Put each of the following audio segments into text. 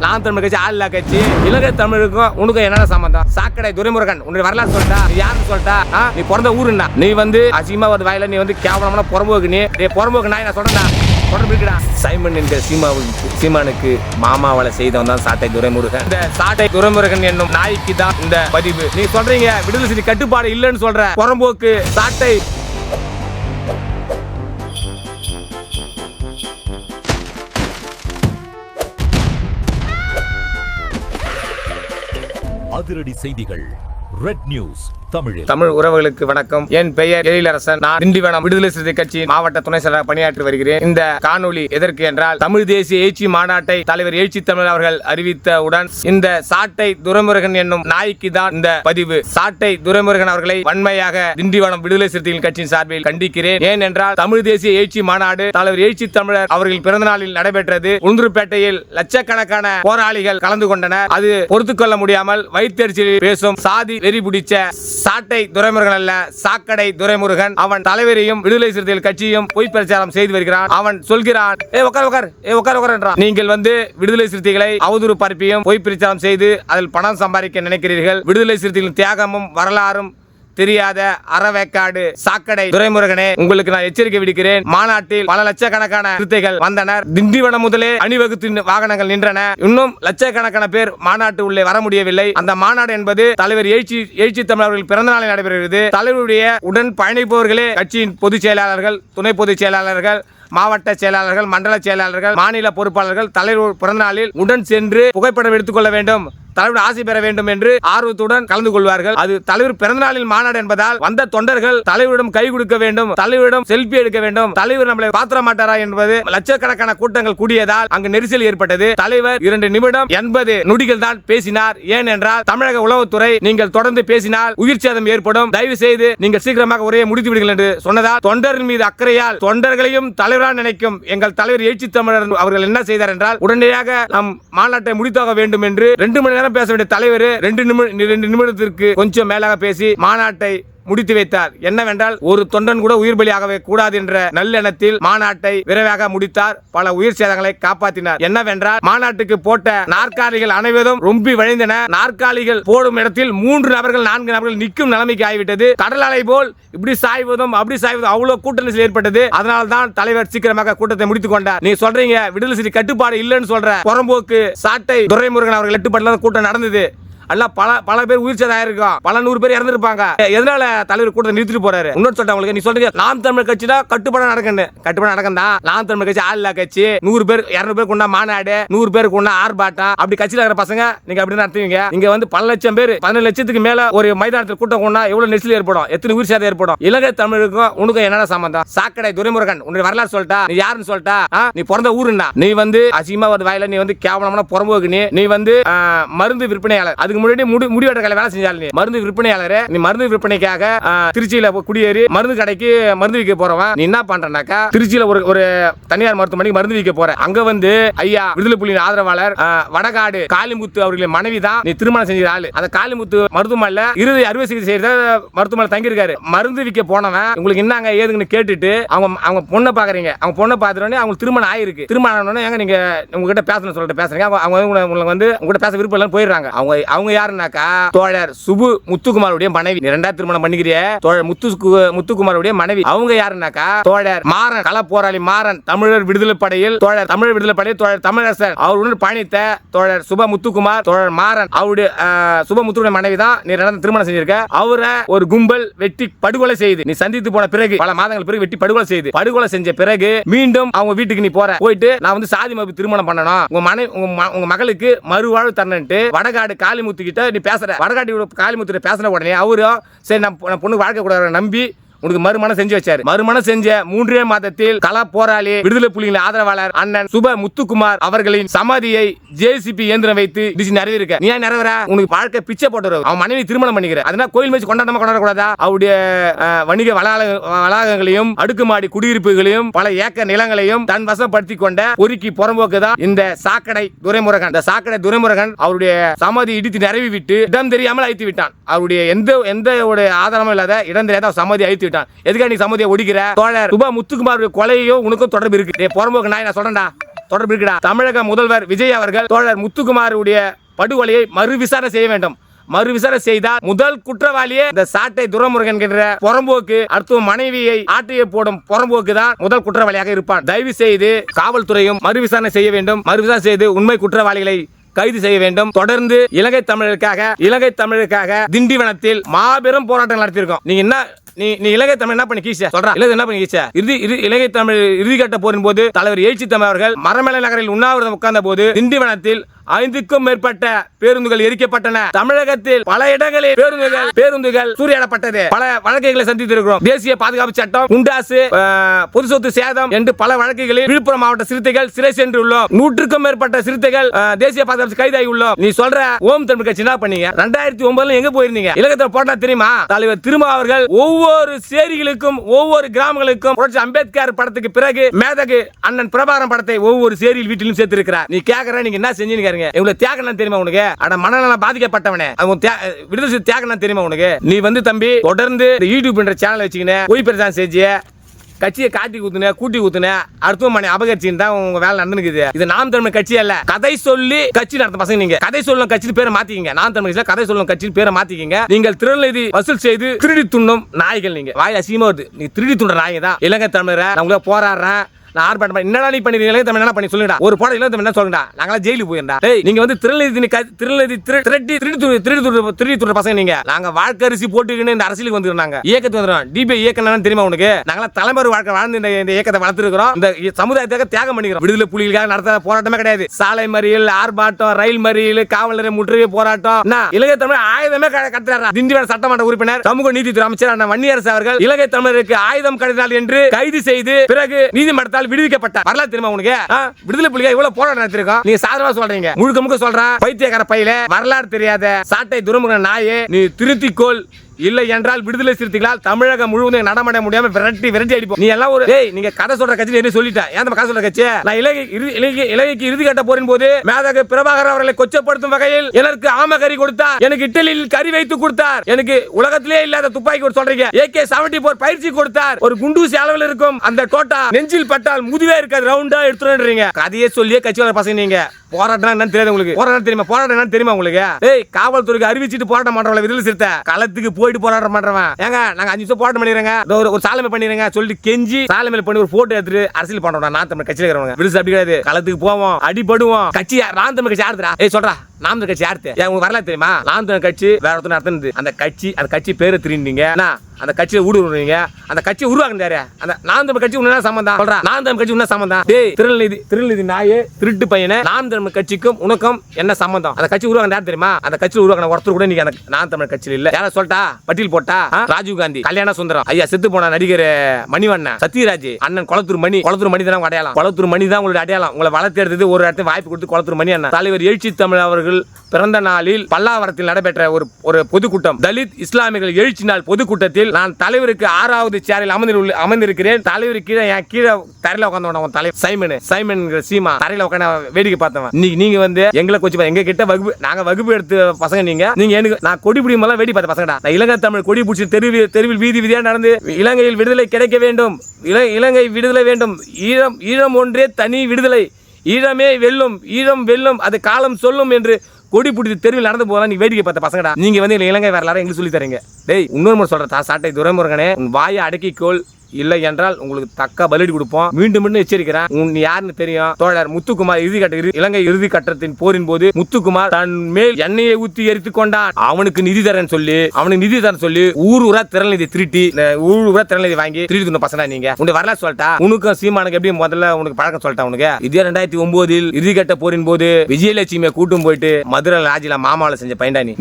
நான் தமிழ் கட்சி ஆளில்லா கட்சி. இலங்கை தமிழுக்கும் உனக்கு என்னென்ன சம்பந்தம்? சாக்கடை துரைமுருகன் உன்னுடைய வரலாறு சொல்லிட்டா, நீ யாருன்னு சொல்லிட்டா, நீ பிறந்த ஊருன்னா, நீ வந்து அசிங்கமா ஒரு வாயில நீ வந்து கேவலமான புறம்போக்கு, நீ புறம்போக்கு நாய். நான் சொல்றேன் தொடர்புடா. சைமன் என்கிற சீமானுக்கு மாமாவளை செய்தவன் தான் சாட்டை துரைமுருகன். இந்த சாட்டை துரைமுருகன் என்னும் நாய்க்கு தான் இந்த பதிவு. நீ சொல்றீங்க விடுதலை சிறுத்தை கட்டுப்பாடு இல்லைன்னு சொல்ற புறம்போக்கு சாட்டை. அதிரடி செய்திகள் ரெட் நியூஸ் தமிழ் உறவுகளுக்கு வணக்கம். என் பெயர் எழிலரசன். நான் திண்டிவனம் விடுதலை சிறுத்தை கட்சி மாவட்ட துணை செயலராக பணியாற்றி வருகிறேன். இந்த காணொலி எதற்கு என்றால், தமிழ் தேசிய எழுச்சி மாநாட்டை தலைவர் எழுச்சி தமிழர் அவர்கள் அறிவித்தவுடன் இந்த சாட்டை துரைமுருகன் என்னும் நாய்க்கு தான் இந்த பதிவு. சாட்டை துரைமுருகன் அவர்களை வன்மையாக திண்டிவனம் விடுதலை சிறுத்தைகள் கட்சியின் சார்பில் கண்டிக்கிறேன். ஏனென்றால் தமிழ் தேசிய எழுச்சி மாநாடு தலைவர் எழுச்சி தமிழர் அவர்கள் பிறந்த நாளில் நடைபெற்றது. உளுந்தூர்பேட்டையில் லட்சக்கணக்கான போராளிகள் கலந்து கொண்டனர். அது பொறுத்துக்கொள்ள முடியாமல் வயிற்றெரிச்சலில் பேசும் சாதி வெறி பிடிச்ச சாட்டை துரைமுருகன் அல்ல, சாக்கடை துரைமுருகன். அவன் தலைவரையும் விடுதலை சிறுத்தைகள் கட்சியும் பொய் பிரச்சாரம் செய்து வருகிறான். அவன் சொல்கிறான், நீங்கள் வந்து விடுதலை சிறுத்தைகளை அவதூறு பரப்பியும் பொய் பிரச்சாரம் செய்து அதில் பணம் சம்பாதிக்க நினைக்கிறீர்கள். விடுதலை சிறுத்தைகளின் தியாகமும் வரலாறும் தெரியாத அறவேக்காடு சாக்கடை துரைமுருகனே, உங்களுக்கு நான் எச்சரிக்கை விடுக்கிறேன். மாநாட்டில் பல லட்சக்கணக்கான சிறுத்தைகள் வந்தனர். திண்டிவனம் முதலே அணிவகுத்து வாகனங்கள் நின்றன. இன்னும் லட்சக்கணக்கான பேர் மாநாட்டு உள்ளே வர முடியவில்லை. அந்த மாநாடு என்பது தலைவர் எழுச்சி தமிழர்கள் பிறந்த நாளில் நடைபெறுகிறது. தலைவருடைய உடன் பயணிப்பவர்களே கட்சியின் பொதுச் செயலாளர்கள், துணை பொதுச் செயலாளர்கள், மாவட்ட செயலாளர்கள், மண்டல செயலாளர்கள், மாநில பொறுப்பாளர்கள் தலைவர் பிறந்த நாளில் உடன் சென்று புகைப்படம் எடுத்துக்கொள்ள வேண்டும், தலைவர் ஆசை பெற வேண்டும் என்று ஆர்வத்துடன் கலந்து கொள்வார்கள். அது தலைவர் பிறந்தநாளில் மாநாடு என்பதால் வந்த தொண்டர்கள் தலைவரிடம் கை கொடுக்க வேண்டும், தலைவரிடம் செல்ஃபி எடுக்க வேண்டும், தலைவர் நம்மளை பாத்திர மாட்டாரா என்பது லட்சக்கணக்கான கூட்டங்கள் கூடியதால் அங்கு நெரிசல் ஏற்பட்டது. தலைவர் 2 நிமிடம் 80 நொடிகள் தான் பேசினார். ஏனென்றால் தமிழக உளவுத்துறை, நீங்கள் தொடர்ந்து பேசினால் உயிர் சேதம் ஏற்படும், தயவு செய்து நீங்கள் சீக்கிரமாக உரையை முடித்து விடுங்கள் என்று சொன்னதால் தொண்டரின் மீது அக்கறையால் தொண்டர்களையும் தலைவராக நினைக்கும் எங்கள் தலைவர் எழுச்சி தமிழர் அவர்கள் என்ன செய்தார் என்றால், உடனடியாக நம் மாநாட்டை முடித்தாக வேண்டும் என்று 2 மணி நேரம் பேச வேண்டிய தலைவர் 2 நிமிடத்திற்கு கொஞ்சம் மேலாக பேசி மாநாட்டை முடித்து வைத்தார். என்னவென்றால், ஒரு தொண்டன் கூட உயிர் பலியாகவே கூடாது என்ற நல்லெண்ணத்தில் மாநாட்டை விரைவாக முடித்தார். பல உயிர் சேதங்களை காப்பாற்றினார். என்னவென்றால், மாநாட்டுக்கு போட்ட நாற்காலிகள் அனைவரும் ரொம்பி வழிந்தன. நாற்காலிகள் போடும் இடத்தில் 3 நபர்கள் 4 நபர்கள் நிற்கும் நிலைமைக்கு ஆகிவிட்டது. கடல் அலை போல் இப்படி சாய்வதும் அப்படி சாய்வதும் அவ்வளவு கூட்ட நெரிசல் ஏற்பட்டது. அதனால தான் தலைவர் சீக்கிரமாக கூட்டத்தை முடித்துக் கொண்டார். நீ சொல்றீங்க விடுதலை சிறுத்தை கட்டுப்பாடு இல்லைன்னு சொல்ற புறம்போக்கு சாட்டை துரைமுருகன் அவர்கள் கட்டுப்பாடுல கூட்டம் நடந்தது. பல பேர் உயிர் சேதம் ஆயிருக்கும், பல 100 பேர் இறந்திருப்பாங்க. எதனால தலைவர் கூட்டத்தை நிறுத்திட்டு போறாரு? இன்னொரு சொல்றேன் உங்களுக்கு, நீ சொல்றீங்க நாம் தமிழ் கட்சி தான் கட்டுப்பாடு நடக்கும் தான். நாம் தமிழ் கட்சி ஆளில்லா கட்சி. 100 பேர் 200 பேர் கொண்டா மாநாடு, 100 பேர் கொண்டா ஆர்ப்பாட்டம், அப்படி கட்சியில் இருக்கிற பசங்க நீங்க அப்படி நடத்துவீங்க. இங்க வந்து பல லட்சம் பேர் 17 லட்சத்துக்கு மேல ஒரு மைதானத்தில் கூட்டம் கொண்டா எவ்வளவு நெரிசல் ஏற்படும், எத்தனை உயிர் சேதம் ஏற்படும்? இலங்கை தமிழுக்கும் உனக்கு என்னென்ன சம்பந்தம்? சாக்கடை துரைமுருகன் உன்னுடைய வரலாறு சொல்லிட்டா, நீ யாருன்னு சொல்லிட்டா, நீ பிறந்த ஊருன்னா, நீ வந்து அசிங்கமா ஒரு வாயில நீ வந்து கேவலமான புறம்போக்கு, நீ வந்து மருந்து விற்பனையாளர். அதுக்கு முன்னாடி முடிவெட்ட வேலை செஞ்சால் நீ மருந்து விற்பனையாளர். நீ மருந்து விற்பனைக்காக திருச்சியில குடியேறி மருந்து கடைக்கு மருந்து விற்க போறவன். நீ என்ன பண்றனாக்கா, திருச்சியில ஒரு தனியார் மருத்துவமனைக்கு மருந்து விற்க போற. அங்க வந்து ஐயா விடுதலை புலியின் ஆதரவாளர் வடகாடு காளிமுத்து அவர்களின் மனைவி தான் நீ திருமணம் செஞ்ச ஆளு. அந்த காளிமுத்து மருத்துவமனையில இருதய அறுவை சிகிச்சை செய்யற மருத்துவமனை தங்கி இருக்காரு. மருந்து விற்க போனவன் உங்களுக்கு என்னங்க ஏதுன்னு கேட்டுட்டு அவங்க பொண்ணை பாக்குறீங்க. அவங்க பொண்ணை பார்த்துட்டு அவங்களுக்கு திருமணம் ஆயிருக்கு. திருமணம் ஆனோடனே எங்க நீங்க உங்ககிட்ட பேசணும்னு சொல்லிட்டு பேசுறீங்க. அவங்க உங்களுக்கு வந்து உங்ககிட்ட பேச விருப்பம் இல்லைன்னு போயிடுறாங்க. அவங்க யாருன்னா தோழர் சுபு முத்துக்குமாருடைய மனைவி. 2வது திருமணம் பண்ணிக்கிறிய தோழர் முத்துக்குமாருடைய மனைவி. அவங்க யாருன்னாக்கா தோழர் மாறன், கள போராளி மாறன், தமிழர் விடுதலை படையில் தமிழர் விடுதலை படையில் தோழர் தமிழரசன் அவருடன் பயணித்த தோழர் சுப முத்துக்குமார், தோழர் மாறன் அவருடைய சுப முத்துடைய மனைவி தான் நீ 2வது திருமணம் செஞ்சிருக்க. அவரை ஒரு கும்பல் வெட்டி படுகொலை செய்து நீ சந்தித்து போன பிறகு, பல மாதங்கள் பிறகு வெட்டி படுகொலை செஞ்ச பிறகு மீண்டும் அவங்க வீட்டுக்கு நீ போயிட்டு நான் வந்து சாதி மறுப்பு திருமணம் பண்ணணும், உங்க மகளுக்கு மறுவாழ்வு தரணும்ட்டு வடகாடு காளிமுத்து கிட்ட நீ பேசுற. வடகாட்டி காளிமுத்து பேசின உடனே அவரும் சரி நான் பொண்ணு வாழ்க்கை கூட நம்பி உனக்கு மறுமணம் செஞ்சு வச்சாரு. மறுமணம் செஞ்ச 3 மாதத்தில் கள போராளி விடுதலை புலிகளின் ஆதரவாளர் அண்ணன் சுப முத்துக்குமார் அவர்களின் சமாதியை ஜேசிபி இயந்திரம் வைத்து நிறைவேறிருக்க. நீ நிறைவேற உனக்கு வாழ்க்கை பிச்சை போட்டு அவன் மனைவி திருமணம் பண்ணிக்கிற. அதனால கோயில் வச்சு கொண்டாடக்கூடாதா? அவருடைய வணிக வளாகங்களையும் அடுக்குமாடி குடியிருப்புகளையும் பல ஏக்கர் நிலங்களையும் தன் வசப்படுத்திக் கொண்ட பொறுக்கி புறம்போக்கு தான் இந்த சாக்கடை துரைமுருகன். இந்த சாக்கடை துரைமுருகன் அவருடைய சமாதி இடித்து நிறைவி விட்டு இடம் தெரியாமல் அழித்து விட்டான். அவருடைய எந்த ஆதாரமும் இல்லாத இடம் தெரியாத சமாதி அழித்து விட்டான். எதுக்காக நீ சமாதியை ஒடிக்கிற? தோழர் சுபா முத்துக்குமார் கொலையோ உனக்கும் தொடர்பு இருக்கு. புறம்போக்கு நாய் நான் சொல்றேன்டா. தொடர்பு இருக்குடா. தமிழக முதல்வர் விஜய் அவர்கள் தோழர் முத்துக்குமாருடைய படுகொலையை மறு விசாரணை செய்ய வேண்டும். மறு விசாரணை செய்தால் முதல் குற்றவாளியே இந்த சாட்டை துரைமுருகன் என்ற புறம்போக்கு, அடுத்து மனைவியை ஆட்டையை போடும் புறம்போக்கு தான் முதல் குற்றவாளியாக இருப்பான். தயவு செய்து காவல்துறையும் மறு விசாரணை செய்ய வேண்டும். மறு விசாரணை செய்து உண்மை குற்றவாளிகளை கைது செய்ய வேண்டும். தொடர்ந்து இலங்கை தமிழருக்காக திண்டிவனத்தில் மாபெரும் போராட்டம் நடத்தியிருக்கோம். நீங்க என்ன நீ இலங்கை தமிழ் என்ன பண்ணி கீச்ச சொல்றா? என்ன பண்ணி கீச்ச? இலங்கை தமிழ் இறுதிக்கட்ட போரின் போது தலைவர் எழுச்சி தமிழ் அவர்கள் மரமலை நகரில் உண்ணாவிரதம் உட்கார்ந்த போது திண்டிவனத்தில் 5க்கும் மேற்பட்ட பேருந்துகள் எரிக்கப்பட்டன. தமிழகத்தில் பல இடங்களில் பேருந்துகள் சூறையாடப்பட்டது. பல வழக்குகளை சந்தித்திருக்கிறோம். தேசிய பாதுகாப்பு சட்டம், குண்டாசு, பொது சொத்து சேதம் என்று பல வழக்குகளில் விழுப்புரம் மாவட்ட சிறுத்தைகள் சிறை சென்று உள்ளோம். 100க்கும் மேற்பட்ட சிறுத்தைகள் தேசிய பாதுகாப்பு கைதாகி உள்ளோம். நீ சொல்ற ஓம் தமிழ் கட்சி என்ன பண்ணீங்க? 2009 எங்க போயிருந்தீங்க? இலங்கை போட்டா தெரியுமா? தலைவர் திருமா அவர்கள் ஒவ்வொரு சேரிகளுக்கும் ஒவ்வொரு கிராமங்களுக்கும் அம்பேத்கர் படத்துக்கு பிறகு மேதகு அண்ணன் பிரபாகரன் படத்தை ஒவ்வொரு சேரியில் வீட்டிலும் சேர்த்திருக்கிறார். நீ கேக்குற நீங்க என்ன செஞ்சீங்க? இவ்வளவு தியாகம் தெரியுமா உனக்கு? அட மனநலம் பாதிக்கப்பட்டவனே, விடுதலை தியாகம் தெரியுமா உனக்கு? நீ வந்து தம்பி தொடர்ந்து யூடியூப் என்ற சேனல் வச்சுக்கின போய் பிரச்சாரம் செஞ்சு கட்சியை காட்டி ஊத்துன கூட்டி ஊத்துன அடுத்த அபகரிச்சின்னு தான் உங்க வேலை நடந்துக்குது. இது நாம் தமிழ் கட்சி அல்ல. கதை சொல்லி கட்சி நடத்த பசங்க நீங்க கதை சொல்லும் கட்சி பேரை மாத்திக்கிங்க. நாம் தமிழ் கட்சியில கதை சொல்லும் கட்சி பேரை மாத்திக்கிங்க. நீங்கள் திருநெல்வேலி வசூல் செய்து திருடி துண்ணும் நாய்கள். நீங்க வாய் அசிங்கமா வருது. நீ திருடி துண்ட நாய் தான். இலங்கை தமிழரை நான் உங்களை போராடுறேன். நான் ஆர்ப்பாட்டம் என்னடா நீ பண்ணி இலங்கை தமிழ் என்ன பண்ணி சொல்லுடா. ஒரு போட இலங்கை தமிழ் என்ன சொல்லுடா. நாங்களா ஜெயிலுக்கு போயிருந்தா. நீங்க வந்து திருநெல்வேலி திருடி துற பசங்க. நீங்க நாங்க வாழ்க்கரிசி போட்டுக்கின்னு இந்த அரசியலுக்கு வந்துருந்தாங்க. இயக்கத்துக்கு வந்துடும். டிபி இயக்கம் தெரியுமா உனக்கு? நாங்களா தலைமுறை வாழ்க்கை வாழ்ந்து இந்த இயக்கத்தை வளர்த்துருக்கிறோம். இந்த சமுதாயத்துக்கு தியாகம் பண்ணிக்கிறோம். விடுதலை புலிகளுக்காக நடத்த போராட்டமே கிடையாது. சாலை மறியல், ஆர்ப்பாட்டம், ரயில் மறியல், காவல் நிலைய முற்றுகை போராட்டம். இலங்கை தமிழ் ஆயுதமே கட்டுறாரா. திண்டிவனம் சட்டமன்ற உறுப்பினர் சமூக நீதித்துறை அமைச்சர் வன்னியரசு அவர்கள் இலங்கை தமிழருக்கு ஆயுதம் கடத்தினார் என்று கைது செய்து பிறகு நீதிமன்றத்தால் விடுவிக்கப்பட்டார். வரலாறு தெரியுமா உனக்கு? விடுதலை புலிகள் இவ்வளவு போராட்டம் நடத்திருக்கோம். நீங்க சாதாரணமா சொல்றீங்க. முழுக்க சொல்றேன். பைத்தியக்கார பையில வரலாறு தெரியாத சாட்டை துரைமுருகன் நாயே, நீ திருத்திக்கோள். இல்லை என்றால் விடுதலை சிறுத்தைகளால் தமிழகம் முழுவதும் நடமாட முடியாம விரட்டி அடிப்போம். நீ எல்லாம் ஒரு நீங்க கதை சொல்ற கட்சி என்ன சொல்லிட்டேன். ஏன் கதை சொல்ற கட்சி? நான் இலங்கைக்கு இறுதி கட்ட போரின் போது மேதகு பிரபாகரன் அவர்களை கொச்சப்படுத்தும் வகையில் எனக்கு ஆமகரி கொடுத்தார். எனக்கு இட்டலியில் கறி வைத்து கொடுத்தார். எனக்கு உலகத்திலே இல்லாத துப்பாக்கி சொல்றீங்க AK-74 பயிற்சி கொடுத்தார். ஒரு குண்டூசி அளவில் இருக்கும் அந்த டோட்டா நெஞ்சில் பட்டால் முதுவே இருக்காது, ரவுண்டா எடுத்துறீங்க. கதையே சொல்லியே கட்சி வர பசங்க. நீங்க போராட்டம் என்னன்னு தெரியாது உங்களுக்கு. போராட்டம் தெரியுமா? போராட்டம் என்னன்னு தெரியுமா உங்களுக்கு? காவல்துறைக்கு அறிவிச்சிட்டு போராட்டம் பண்றவங்க விடுதலை சிறுத்தை களத்துக்கு போயிட்டு போராட்டம் பண்றவன். ஏங்க நாங்க 5 நிமிஷம் போராட்டம் பண்ணிடுறேங்க, ஒரு சாலைமை பண்ணிடுறேங்க சொல்லிட்டு கெஞ்சி சாலைமையில பண்ணி ஒரு போட்டோ எடுத்துட்டு அரசியல் பண்றோம். நான் தமிழ் கட்சியில இருக்கிறவங்க விடுதலை அப்படி கிடையாது. களத்துக்கு போவோம், அடிபடுவோம். கட்சி நான் தமிழ் கட்சி யாருடா? சொல்றா நாம் தமிழ் கட்சி யாரு? உங்களுக்கு வரலாறு தெரியுமா? நாம் தமிழ் கட்சி வேற ஒருத்தர் நடத்துனது. அந்த கட்சி பேரை திருந்தீங்க. அந்த கட்சியை ஊடுருவீங்க. அந்த கட்சியை உருவாக்குறாரு. அந்த நாம் தமிழ் கட்சி உன்ன சம்பந்தம் சொல்றா. நாம் தமிழ் கட்சி உன்ன சம்பந்தம்? திருநெல்வேலி நாயே, திருட்டு பையனே, நாம் தமிழ் கட்சிக்கும் உனக்கும் என்ன சம்பந்தம்? அந்த கட்சி உருவாக்குற யார் தெரியுமா? அந்த கட்சியில் உருவாக்குற ஒருத்தர் கூட நீங்க அந்த நாம் தமிழ் கட்சியில் இல்ல. யார சொல்லிட்டா? பட்டியல் போட்டா ராஜீவ் காந்தி, கல்யாண சுந்தரம், ஐயா செத்து போன நடிகர் மணிவண்ணன், சத்யராஜ், அண்ணன் குளத்தூர் மணி தான் உங்க அடையாளம். குளத்தூர் மணி தான் உங்களுடைய அடையாளம். உங்களை வளர்த்து எடுத்தது ஒரு இடத்துல வாய்ப்பு கொடுத்து குளத்தூர் மணி அண்ணன். தலைவர் எழுச்சி தமிழ் அவர்கள் பிறந்த நாளில் பல்லாவரத்தில் நடைபெற்ற ஒரு பொதுக்கூட்டம், தலித் இஸ்லாமியர்கள் எழுச்சி நாள் பொதுக்கூட்டத்தில் நான் தலைவருக்கு 6வது சேரில் அமர்ந்திருக்கிறேன். தலைவருக்கு கீழே தரையில உட்காந்து தலைவர் சைமன் சீமா தரையில உட்காந்து வேடிக்கை பார்த்தவன். நீங்க வந்து எங்களை கொஞ்சம் எங்க கிட்ட வகுப்பு எடுத்து பசங்க. நீங்க எனக்கு நான் கொடி பிடிக்கும் வேடி பார்த்த பசங்கடா. இலங்கை தமிழ் கொடி பிடிச்சி தெருவில் வீதியா நடந்து இலங்கையில் விடுதலை கிடைக்க வேண்டும், இலங்கை விடுதலை வேண்டும், ஈழம் ஒன்றே தனி விடுதலை, ஈழமே வெல்லும், ஈழம் வெல்லும், அது காலம் சொல்லும் என்று கொடி பிடிச்சி தெருவில் நடந்து போகலாம். நீ வேடிக்கை பார்த்த பசங்கடா. நீங்க வந்து இலங்கை வரலாறு எங்களுக்கு சொல்லி தரீங்க. இன்னொரு முறை சொல்ற சாட்டை துரைமுருகனே, உன் வாயை அடக்கிக்கோள். இல்லை என்றால் உங்களுக்கு தக்க பலிடி கொடுப்போம். மீண்டும் எச்சரிக்கிறேன். நீ யாருன்னு தெரியும். தோழர் முத்துக்குமார் இலங்கை இறுதி கட்டத்தின் போரின் போது முத்துக்குமார் தன் மேல் எண்ணெயை ஊத்தி எரித்துக் கொண்டான். அவனுக்கு நிதி தரேன் சொல்லி ஊரூரா திரள்நிதி திருட்டி திரள்நிதி வாங்கி திருடி பசங்க. நீங்க உங்க வரலாறு சொல்லிட்டா உனக்கும் சீமானுக்கு எப்படி முதல்ல உனக்கு பழக்கம் சொல்லிட்டா உனக்கு. இதே 2009 இறுதி கட்ட போரின் போது விஜயலட்சுமியை கூட்டும் போயிட்டு மதுரை ராஜில மாமாவில செஞ்ச பையனா நீ.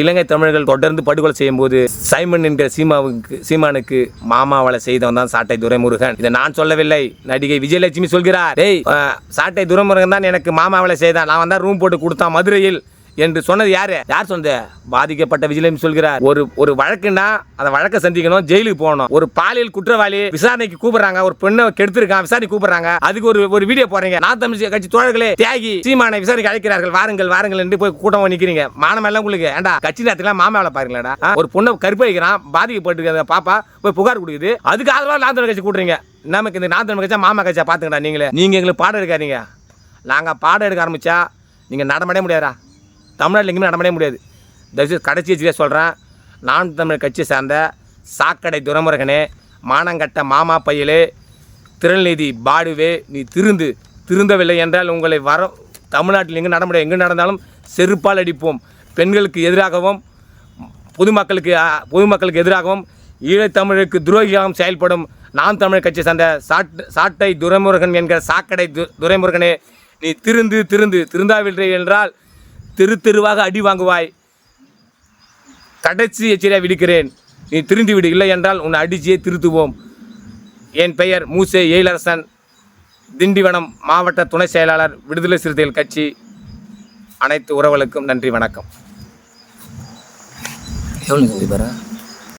இலங்கை தமிழர்கள் தொடர்ந்து படுகொலை செய்யும் போது சைமன் என்கிற சீமானுக்கு மாமாவளை செய்தவன் தான் சாட்டை துரைமுருகன். இதை நான் சொல்லவில்லை, நடிகை விஜயலட்சுமி சொல்கிறார். சாட்டை துரைமுருகன் தான் எனக்கு மாமாவளை செய்தான். நான் தான் ரூம் போட்டு கொடுத்தான் மதுரையில் என்று சொன்னது யார் சொன்னது? பாதிக்கப்பட்ட விஜிலன்ஸ் சொல்கிறார். ஒரு வழக்குன்னா அந்த வழக்கை சந்திக்கணும், ஜெயிலுக்கு போகணும். ஒரு பாலியல் குற்றவாளி விசாரணைக்கு கூப்பிடுறாங்க, ஒரு பெண்ணை கெடுத்திருக்கான், விசாரணை கூப்பிடுறாங்க, அதுக்கு ஒரு வீடியோ போறீங்க. நான் தமிழ் கட்சி தோழர்களே, தியாகி சீமானை விசாரணைக்கு அழைக்கிறார்கள், வாருங்கள் என்று போய் கூட்டம் நிக்கிறீங்க. மானமெல்லாம் உங்களுக்கு ஏண்டா? கட்சி நேரத்துலாம் மாமாவில பாருங்களா? ஒரு பொண்ணை கருப்பு வைக்கிறான், பாதிக்கப்பட்டு பாப்பா போய் புகார் கொடுக்குது, அதுக்கு ஆதரவாக நான் தமிழ் கட்சி கூட்டுறீங்க. நமக்கு இந்த நான் தமிழ் கட்சியா மாமா கட்சியா பாத்துக்கடா. நீங்க எங்களுக்கு பாடம் எடுக்காதீங்க. நாங்க பாடம் எடுக்க ஆரம்பிச்சா நீங்க நடமாடே முடியாதா? தமிழ்நாட்டில் எங்கேயுமே நடமாடே முடியாது. தயவுசெய்து கடைசி வச்சுக்கே சொல்கிறேன், நான் தமிழ் கட்சி சார்ந்த சாக்கடை துரைமுருகனே, மானங்கட்ட மாமா பையலே, திரள்நீதி பாடுவே, நீ திருந்தவில்லை என்றால் உங்களை தமிழ்நாட்டில் எங்கே நடமுடியாது. எங்கே நடந்தாலும் செருப்பால் அடிப்போம். பெண்களுக்கு எதிராகவும் பொதுமக்களுக்கு எதிராகவும் ஈழத்தமிழுக்கு துரோகியாகவும் செயல்படும் நான் தமிழ் கட்சி சார்ந்த சாட்டை துரைமுருகன் என்கிற சாக்கடை துரைமுருகனே, நீ திருந்தாவில்லை என்றால் தெருவாக அடி வாங்குவாய். கடைசி எச்சரிக்கையாக விடுக்கிறேன், நீ திருந்தி விடு, இல்லை என்றால் உன்னை அடிச்சியே திருத்துவோம். என் பெயர் மூசே எழிலரசன், திண்டிவனம் மாவட்ட துணை செயலாளர், விடுதலை சிறுத்தைகள் கட்சி. அனைத்து உறவுகளுக்கும் நன்றி, வணக்கம்.